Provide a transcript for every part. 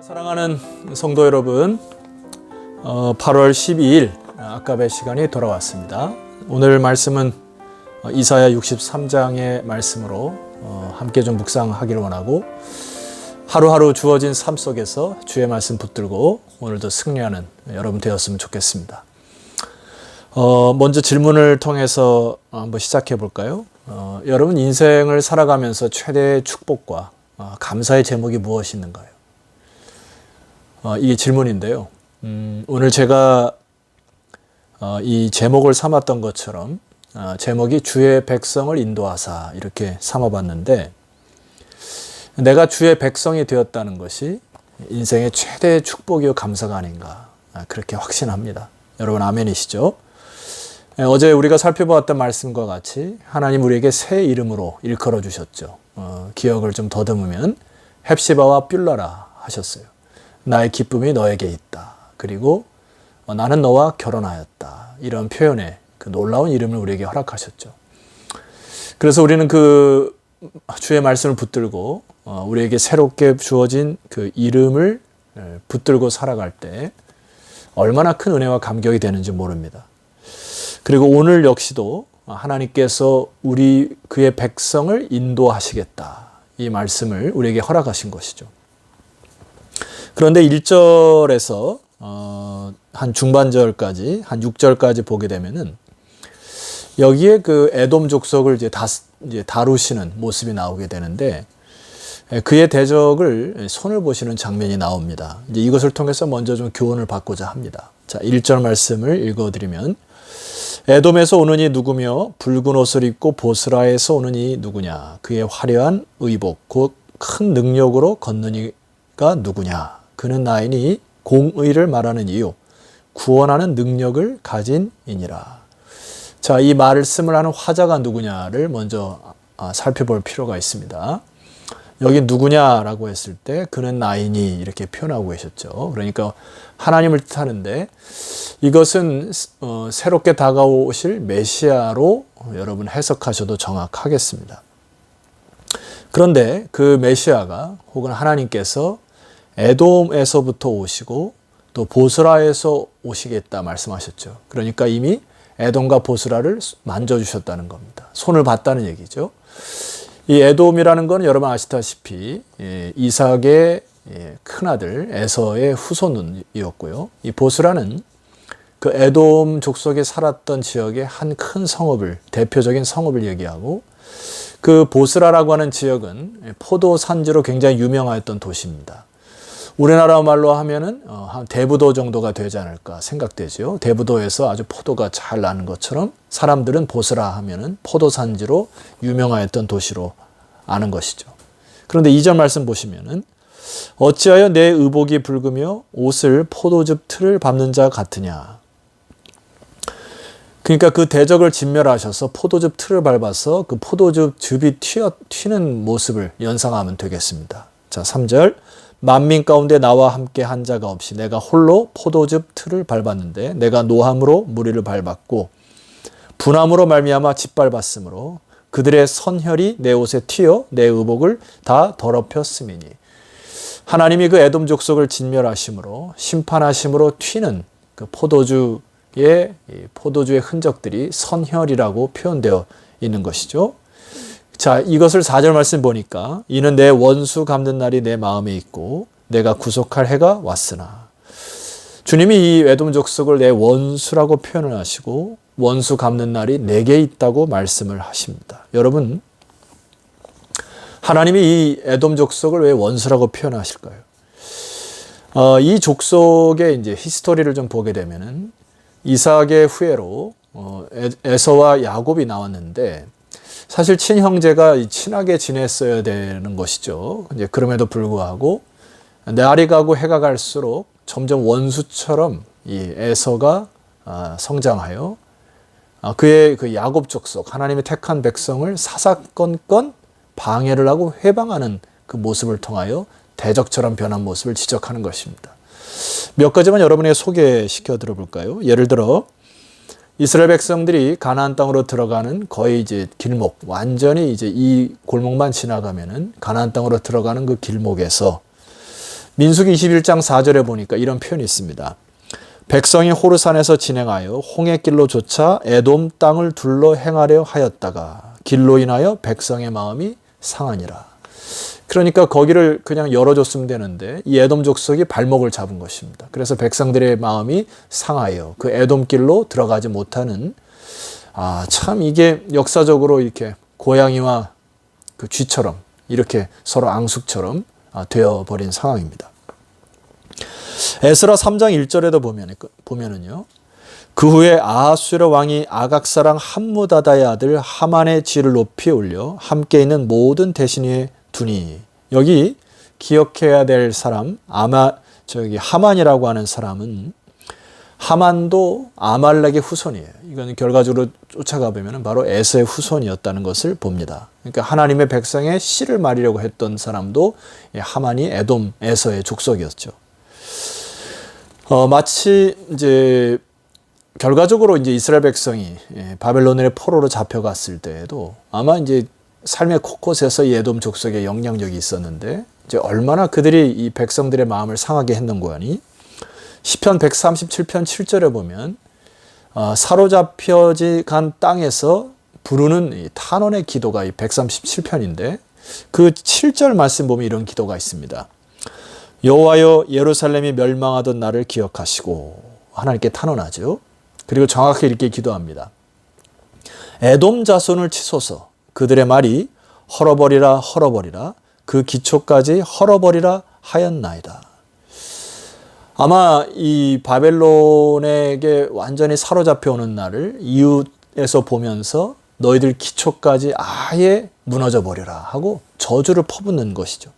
사랑하는 성도 여러분, 8월 12일 아까의 시간이 돌아왔습니다. 오늘 말씀은 이사야 63장의 말씀으로 함께 좀 묵상하기를 원하고, 하루하루 주어진 삶 속에서 주의 말씀 붙들고 오늘도 승리하는 여러분 되었으면 좋겠습니다. 먼저 질문을 통해서 한번 시작해 볼까요? 여러분 인생을 살아가면서 최대의 축복과 감사의 제목이 무엇이 있는가요? 이게 질문인데요. 오늘 제가 이 제목을 삼았던 것처럼 제목이 주의 백성을 인도하사 이렇게 삼아봤는데, 내가 주의 백성이 되었다는 것이 인생의 최대의 축복이요 감사가 아닌가, 그렇게 확신합니다. 여러분 아멘이시죠? 어제 우리가 살펴보았던 말씀과 같이 하나님 우리에게 새 이름으로 일컬어 주셨죠. 기억을 좀 더듬으면 헵시바와 뷸라라 하셨어요. 나의 기쁨이 너에게 있다. 그리고 나는 너와 결혼하였다. 이런 표현의 그 놀라운 이름을 우리에게 허락하셨죠. 그래서 우리는 그 주의 말씀을 붙들고 우리에게 새롭게 주어진 그 이름을 붙들고 살아갈 때 얼마나 큰 은혜와 감격이 되는지 모릅니다. 그리고 오늘 역시도 하나님께서 그의 백성을 인도하시겠다. 이 말씀을 우리에게 허락하신 것이죠. 그런데 1절에서 한 중반절까지, 한 6절까지 보게 되면은 여기에 그 에돔 족속을 이제 다루시는 모습이 나오게 되는데, 그의 대적을 손을 보시는 장면이 나옵니다. 이제 이것을 통해서 먼저 좀 교훈을 받고자 합니다. 자, 1절 말씀을 읽어드리면, 에돔에서 오는 이 누구며 붉은 옷을 입고 보스라에서 오는 이 누구냐? 그의 화려한 의복 곧 큰 능력으로 걷는 이가 누구냐? 그는 나이니 공의를 말하는 이요 구원하는 능력을 가진 이니라. 자, 이 말씀을 하는 화자가 누구냐를 먼저 살펴볼 필요가 있습니다. 여기 누구냐라고 했을 때 그는 나이니 이렇게 표현하고 계셨죠. 그러니까 하나님을 뜻하는데, 이것은 새롭게 다가오실 메시아로 여러분 해석하셔도 정확하겠습니다. 그런데 그 메시아가 혹은 하나님께서 에돔에서부터 오시고 또 보스라에서 오시겠다 말씀하셨죠. 그러니까 이미 에돔과 보스라를 만져주셨다는 겁니다. 손을 봤다는 얘기죠. 이 에돔이라는 건 여러분 아시다시피 이삭의 큰아들 에서의 후손이었고요. 이 보스라는 그 에돔 족속에 살았던 지역의 한 큰 성읍을, 대표적인 성읍을 얘기하고, 그 보스라라고 하는 지역은 포도 산지로 굉장히 유명하였던 도시입니다. 우리나라 말로 하면은 한 대부도 정도가 되지 않을까 생각되죠. 대부도에서 아주 포도가 잘 나는 것처럼 사람들은 보스라 하면은 포도 산지로 유명하였던 도시로 아는 것이죠. 그런데 2절 말씀 보시면은 어찌하여 내 의복이 붉으며 옷을 포도즙 틀을 밟는 자 같으냐. 그러니까 그 대적을 진멸하셔서 포도즙 틀을 밟아서 그 포도즙이 튀는 모습을 연상하면 되겠습니다. 자, 3절 만민 가운데 나와 함께 한 자가 없이 내가 홀로 포도즙 틀을 밟았는데 내가 노함으로 무리를 밟았고 분함으로 말미암아 짓밟았으므로 그들의 선혈이 내 옷에 튀어 내 의복을 다 더럽혔음이니. 하나님이 그 에돔 족속을 진멸하심으로 심판하심으로 튀는 그 포도주의 흔적들이 선혈이라고 표현되어 있는 것이죠. 자, 이것을 4절 말씀 보니까 이는 내 원수 갚는 날이 내 마음에 있고 내가 구속할 해가 왔으나. 주님이 이 에돔 족속을 내 원수라고 표현을 하시고 원수 갚는 날이 내게 있다고 말씀을 하십니다. 여러분, 하나님이 이 에돔 족속을 왜 원수라고 표현하실까요? 이 족속의 이제 히스토리를 좀 보게 되면은 이삭의 후예로 에서와 야곱이 나왔는데, 사실 친형제가 친하게 지냈어야 되는 것이죠. 이제 그럼에도 불구하고 날이 가고 해가 갈수록 점점 원수처럼 이 에서가 성장하여 그의 그 야곱 족속, 하나님의 택한 백성을 사사건건 방해를 하고 회방하는 그 모습을 통하여 대적처럼 변한 모습을 지적하는 것입니다. 몇 가지만 여러분에게 소개시켜 드려볼까요? 예를 들어 이스라엘 백성들이 가나안 땅으로 들어가는 거의 이제 길목, 완전히 이제 이 골목만 지나가면은 가나안 땅으로 들어가는 그 길목에서 민수기 21장 4절에 보니까 이런 표현이 있습니다. 백성이 호르산에서 진행하여 홍해길로 쫓아 에돔 땅을 둘러 행하려 하였다가 길로 인하여 백성의 마음이 상하니라. 그러니까 거기를 그냥 열어줬으면 되는데 이 에돔 족속이 발목을 잡은 것입니다. 그래서 백성들의 마음이 상하여 그 에돔 길로 들어가지 못하는, 참 이게 역사적으로 이렇게 고양이와 그 쥐처럼 이렇게 서로 앙숙처럼 되어버린 상황입니다. 에스라 3장 1절에도 보면은요. 그 후에 아하수에로 왕이 아각 사람 함무다다의 아들 하만의 지를 높이 올려 함께 있는 모든 대신 위에 두니. 여기 기억해야 될 사람, 하만이라고 하는 사람은 하만도 아말렉의 후손이에요. 이건 결과적으로 쫓아가 보면 바로 에서의 후손이었다는 것을 봅니다. 그러니까 하나님의 백성의 씨를 말리려고 했던 사람도 하만이 에돔 에서의 족속이었죠. 마치 이제 결과적으로 이제 이스라엘 백성이 바벨론의 포로로 잡혀갔을 때에도 아마 이제 삶의 곳곳에서 이 에돔 족속의 영향력이 있었는데 이제 얼마나 그들이 이 백성들의 마음을 상하게 했는고 하니 시편 137편 7절에 보면 사로잡혀지 간 땅에서 부르는 이 탄원의 기도가 이 137편인데 그 7절 말씀 보면 이런 기도가 있습니다. 여호와여 예루살렘이 멸망하던 날을 기억하시고 하나님께 탄원하죠. 그리고 정확히 이렇게 기도합니다. 에돔 자손을 치소서 그들의 말이 헐어버리라 헐어버리라 그 기초까지 헐어버리라 하였나이다. 아마 이 바벨론에게 완전히 사로잡혀 오는 날을 이웃에서 보면서 너희들 기초까지 아예 무너져 버려라 하고 저주를 퍼붓는 것이죠.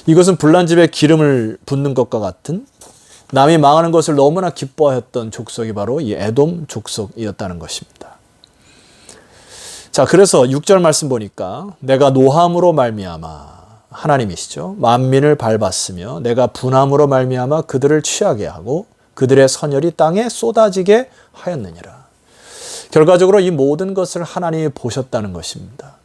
이것은 불난 집에 기름을 붓는 것과 같은 남이 망하는 것을 너무나 기뻐하였던 족속이 바로 이 에돔 족속이었다는 것입니다. 자, 그래서 6절 말씀 보니까 내가 노함으로 말미암아 하나님이시죠. 만민을 밟았으며 내가 분함으로 말미암아 그들을 취하게 하고 그들의 선열이 땅에 쏟아지게 하였느니라. 결과적으로 이 모든 것을 하나님이 보셨다는 것입니다.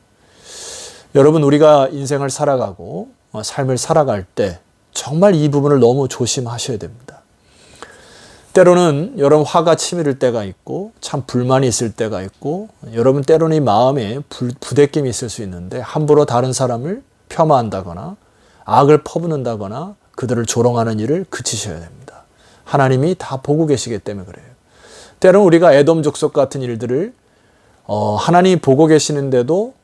여러분, 우리가 인생을 살아가고 삶을 살아갈 때 정말 이 부분을 너무 조심하셔야 됩니다. 때로는 여러분 화가 치밀을 때가 있고 참 불만이 있을 때가 있고 여러분 때로는 이 마음에 부대낌이 있을 수 있는데 함부로 다른 사람을 폄하한다거나 악을 퍼붓는다거나 그들을 조롱하는 일을 그치셔야 됩니다. 하나님이 다 보고 계시기 때문에 그래요. 때로는 우리가 에돔 족속 같은 일들을 하나님이 보고 계시는데도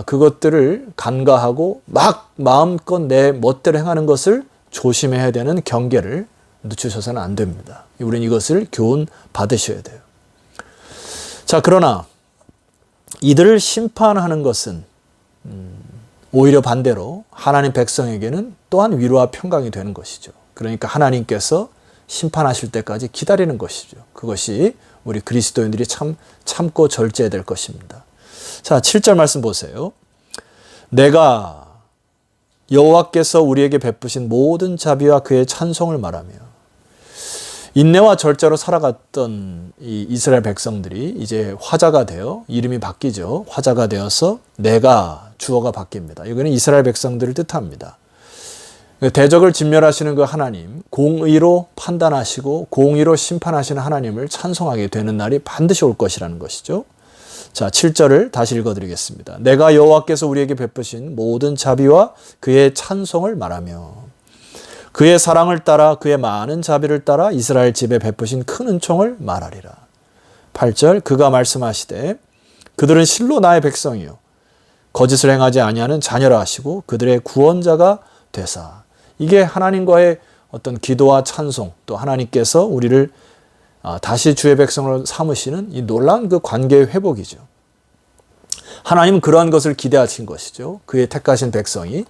그것들을 간과하고 막 마음껏 내 멋대로 행하는 것을 조심해야 되는 경계를 늦추셔서는 안 됩니다. 우리는 이것을 교훈 받으셔야 돼요. 자, 그러나 이들을 심판하는 것은 오히려 반대로 하나님 백성에게는 또한 위로와 평강이 되는 것이죠. 그러니까 하나님께서 심판하실 때까지 기다리는 것이죠. 그것이 우리 그리스도인들이 참고 절제해야 될 것입니다. 자, 7절 말씀 보세요. 내가 여호와께서 우리에게 베푸신 모든 자비와 그의 찬송을 말하며 인내와 절제로 살아갔던 이 이스라엘 백성들이 이제 화자가 되어 이름이 바뀌죠. 화자가 되어서 내가 주어가 바뀝니다. 이거는 이스라엘 백성들을 뜻합니다. 대적을 진멸하시는 그 하나님, 공의로 판단하시고 공의로 심판하시는 하나님을 찬송하게 되는 날이 반드시 올 것이라는 것이죠. 자, 7절을 다시 읽어드리겠습니다. 내가 여호와께서 우리에게 베푸신 모든 자비와 그의 찬송을 말하며 그의 사랑을 따라 그의 많은 자비를 따라 이스라엘 집에 베푸신 큰 은총을 말하리라. 8절 그가 말씀하시되 그들은 실로 나의 백성이요 거짓을 행하지 아니하는 자녀라 하시고 그들의 구원자가 되사. 이게 하나님과의 어떤 기도와 찬송, 또 하나님께서 우리를 다시 주의 백성으로 삼으시는 이 놀라운 그 관계의 회복이죠. 하나님은 그러한 것을 기대하신 것이죠. 그의 택하신 백성이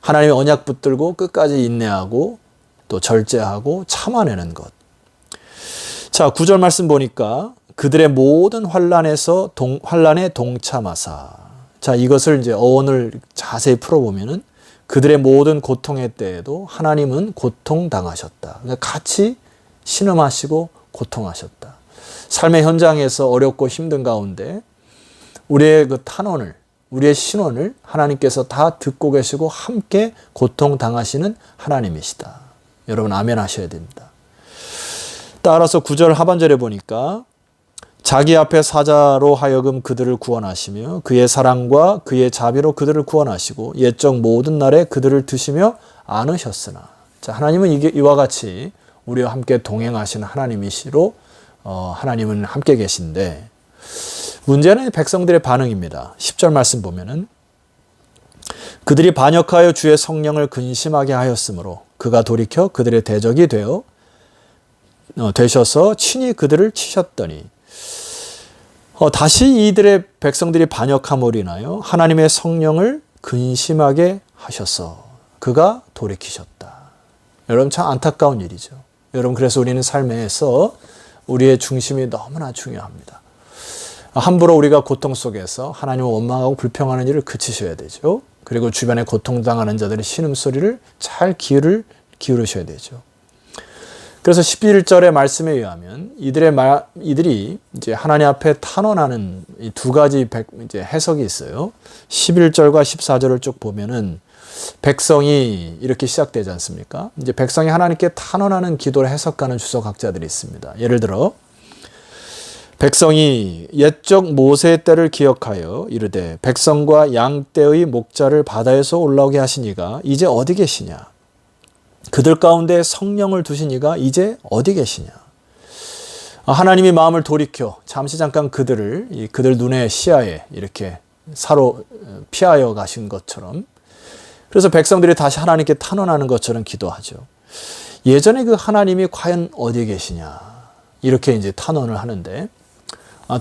하나님의 언약 붙들고 끝까지 인내하고 또 절제하고 참아내는 것. 자, 9절 말씀 보니까 그들의 모든 환난에 동참하사. 자, 이것을 이제 어원을 자세히 풀어보면은 그들의 모든 고통의 때에도 하나님은 고통당하셨다. 그러니까 같이 신음하시고 고통하셨다. 삶의 현장에서 어렵고 힘든 가운데 우리의 그 탄원을, 우리의 신원을 하나님께서 다 듣고 계시고 함께 고통당하시는 하나님이시다. 여러분 아멘 하셔야 됩니다. 따라서 9절 하반절에 보니까 자기 앞에 사자로 하여금 그들을 구원하시며 그의 사랑과 그의 자비로 그들을 구원하시고 옛적 모든 날에 그들을 드시며 안으셨으나. 자, 하나님은 이와 같이 우리와 함께 동행하시는 하나님이시로 하나님은 함께 계신데 문제는 백성들의 반응입니다. 10절 말씀 보면은 그들이 반역하여 주의 성령을 근심하게 하였으므로 그가 돌이켜 그들의 대적이 되셔서 친히 그들을 치셨더니 다시 이들의 백성들이 반역함으로 인하여 하나님의 성령을 근심하게 하셔서 그가 돌이키셨다. 여러분 참 안타까운 일이죠. 여러분 그래서 우리는 삶에서 우리의 중심이 너무나 중요합니다. 함부로 우리가 고통 속에서 하나님을 원망하고 불평하는 일을 그치셔야 되죠. 그리고 주변에 고통당하는 자들의 신음소리를 잘 기울이셔야 되죠. 그래서 11절의 말씀에 의하면 이들이 이제 하나님 앞에 탄원하는 이 두 가지 이제 해석이 있어요. 11절과 14절을 쭉 보면은 백성이 이렇게 시작되지 않습니까? 이제 백성이 하나님께 탄원하는 기도를 해석하는 주석학자들이 있습니다. 예를 들어 백성이 옛적 모세의 때를 기억하여 이르되 백성과 양 떼의 목자를 바다에서 올라오게 하시니가 이제 어디 계시냐? 그들 가운데 성령을 두시니가 이제 어디 계시냐? 하나님이 마음을 돌이켜 잠시 잠깐 그들 눈의 시야에 이렇게 피하여 가신 것처럼 그래서 백성들이 다시 하나님께 탄원하는 것처럼 기도하죠. 예전에 그 하나님이 과연 어디에 계시냐? 이렇게 이제 탄원을 하는데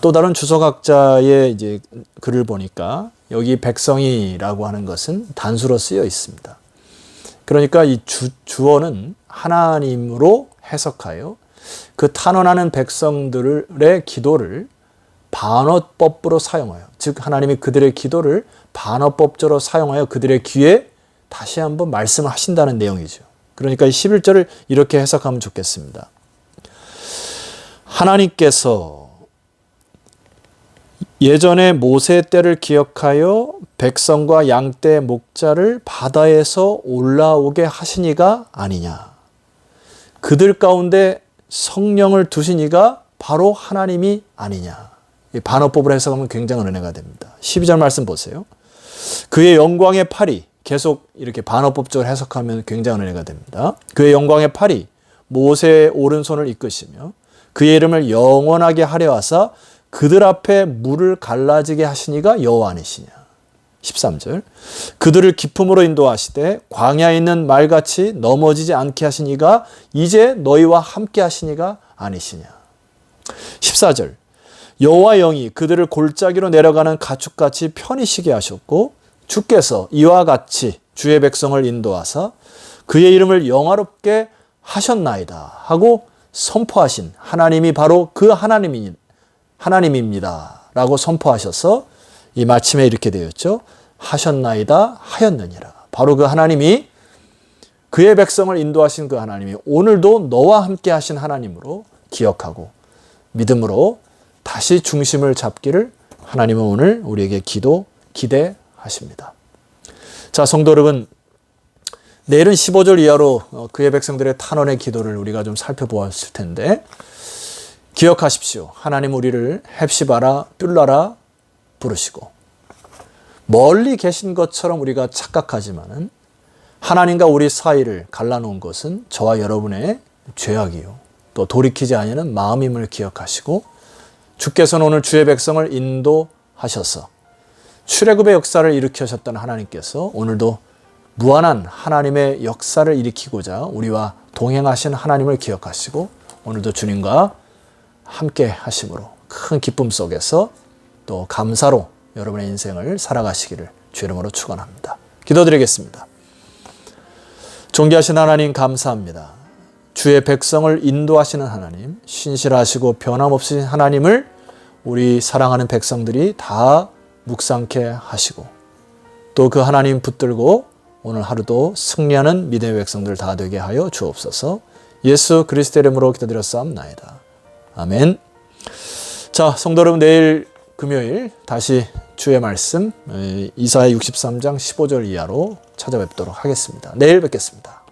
또 다른 주석학자의 이제 글을 보니까 여기 백성이라고 하는 것은 단수로 쓰여 있습니다. 그러니까 이 주어는 하나님으로 해석하여 그 탄원하는 백성들의 기도를 반어법으로 사용하여 즉 하나님이 그들의 기도를 반어법적으로 사용하여 그들의 귀에 다시 한번 말씀을 하신다는 내용이죠. 그러니까 11절을 이렇게 해석하면 좋겠습니다. 하나님께서 예전에 모세 때를 기억하여 백성과 양떼 목자를 바다에서 올라오게 하시니가 아니냐. 그들 가운데 성령을 두시니가 바로 하나님이 아니냐. 반어법으로 해석하면 굉장한 은혜가 됩니다. 12절 말씀 보세요. 그의 영광의 팔이 계속 이렇게 반어법적으로 해석하면 굉장한 은혜가 됩니다. 그의 영광의 팔이 모세의 오른손을 이끄시며 그의 이름을 영원하게 하려 하사 그들 앞에 물을 갈라지게 하시니가 여호와 아니시냐. 13절 그들을 기품으로 인도하시되 광야에 있는 말같이 넘어지지 않게 하시니가 이제 너희와 함께 하시니가 아니시냐. 14절 여호와 영이 그들을 골짜기로 내려가는 가축같이 편히 쉬게 하셨고 주께서 이와 같이 주의 백성을 인도하사 그의 이름을 영화롭게 하셨나이다 하고 선포하신 하나님이 바로 그 하나님입니다 라고 선포하셔서 이 마침에 이렇게 되었죠. 하셨나이다 하였느니라. 바로 그 하나님이 그의 백성을 인도하신 그 하나님이 오늘도 너와 함께 하신 하나님으로 기억하고 믿음으로 다시 중심을 잡기를 하나님은 오늘 우리에게 기대하십니다. 자, 성도 여러분, 내일은 15절 이하로 그의 백성들의 탄원의 기도를 우리가 좀 살펴보았을 텐데 기억하십시오. 하나님 우리를 헵시바라 뷸라라 부르시고 멀리 계신 것처럼 우리가 착각하지만은 하나님과 우리 사이를 갈라놓은 것은 저와 여러분의 죄악이요 또 돌이키지 아니하는 마음임을 기억하시고 주께서는 오늘 주의 백성을 인도하셔서 출애굽의 역사를 일으키셨던 하나님께서 오늘도 무한한 하나님의 역사를 일으키고자 우리와 동행하신 하나님을 기억하시고 오늘도 주님과 함께 하심으로 큰 기쁨 속에서 또 감사로 여러분의 인생을 살아가시기를 주 이름으로 축원합니다. 기도드리겠습니다. 존귀하신 하나님 감사합니다. 주의 백성을 인도하시는 하나님, 신실하시고 변함없으신 하나님을 우리 사랑하는 백성들이 다 묵상케 하시고 또 그 하나님 붙들고 오늘 하루도 승리하는 믿음의 백성들 다 되게 하여 주옵소서. 예수 그리스도의 이름으로 기도드렸사옵나이다. 아멘. 자, 성도 여러분, 내일 금요일 다시 주의 말씀 이사야 63장 15절 이하로 찾아뵙도록 하겠습니다. 내일 뵙겠습니다.